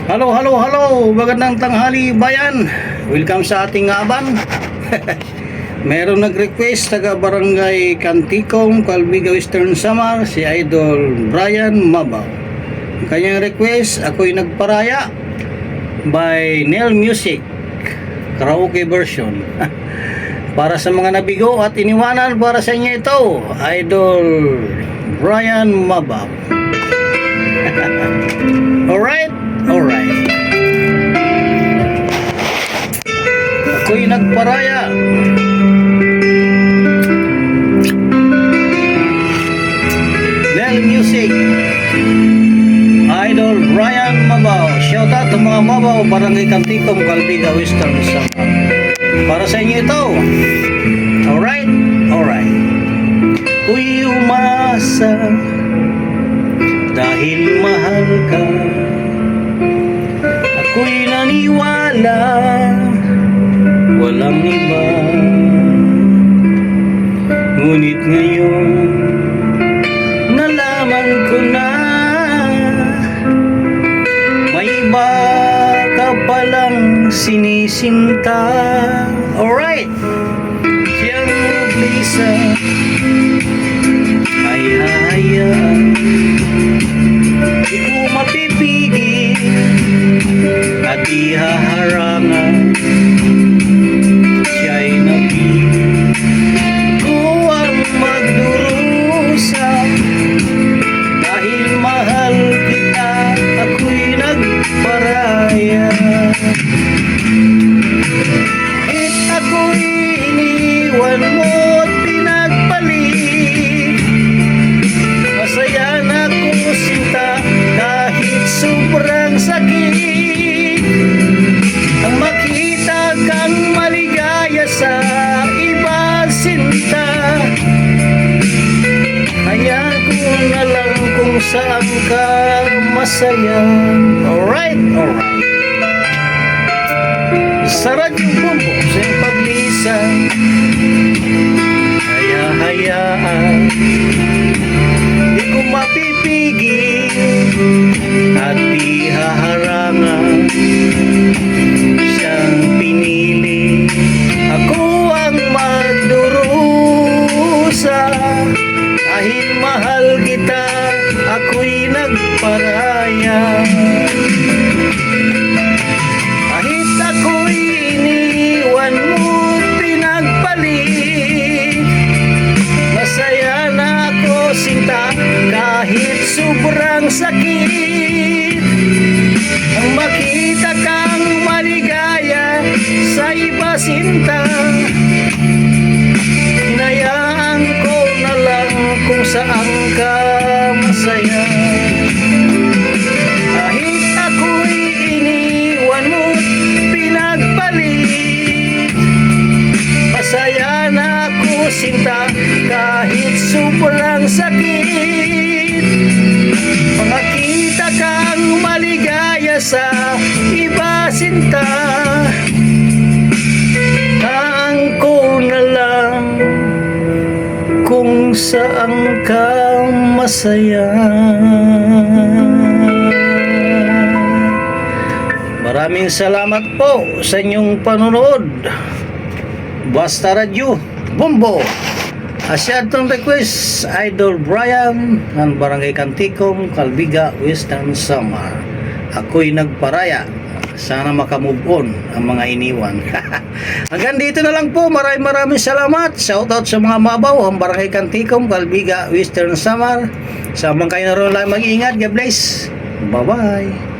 Hello, hello, hello! Magandang tanghali bayan! Welcome sa ating abang. Meron nag-request taga Barangay Canticom, Calbiga, Western Samar, si Idol Brian Mabaw. Ang kanyang request, ako'y nagparaya by Nel Music karaoke version. Para sa mga nabigo at iniwanan, para sa inyo ito, Idol Brian Mabaw. Alright? Alright. Ako'y nagparaya. Nel Music, Idol Brian Mabaw. Shout out sa mga Mabaw, Barangay Canticom, Calbiga, Western Samar. Para sa inyo ito. Alright? Alright. Ako'y umasa dahil mahal ka. Ako'y naniwala, walang iba. Ngunit ngayon, nalaman ko na may iba ka palang sinisinta. Alright! Siyang Lisa ay hayaan, di ko mapipigil at ihaharangan. Siya'y napili ko ang magdurusa. Dahil mahal kita, ako'y nagparaya. Kahit ako'y iniwan mo at pinagpalit, masaya na ko sinta kahit sobrang sakit. Ang makita kang maligaya sa iba sinta, hayaan ko na lang kung saan ka masaya. Alright, alright. Sa radyong bumbo sa iyong paglisan, kaya hayaan, di ko mapipigil at di haharangan. Siyang pinili, ako ang magdurusa. Dahil mahal kita, ako'y nagparaya. Kahit ako'y iniwan mo, pinagpalit, masaya na ako sinta kahit sobrang sakit. Ang makita kang maligaya sa iba sinta, hinayaan ko na lang kung saan ka masaya. Kahit ako'y iniwan mo, pinagpalit, masaya na ako sinta kahit sobrang sakit. Makita kang maligaya sa iba sinta, taan ko na lang kung saan ka masaya. Maraming salamat po sa inyong panonood. Basta Radio Bumbo. Asyadong request, Idol Brian ng Barangay Canticom, Calbiga, Western Samar. Ako'y nagparaya. Sana makamove on ang mga iniwan. Hanggang dito na lang po. Maraming salamat. Shoutout sa mga Mabaw, ang Barangay Canticom, Calbiga, Western Samar. Sa mga kayo na rin lang mag-iingat. God bless. Bye-bye.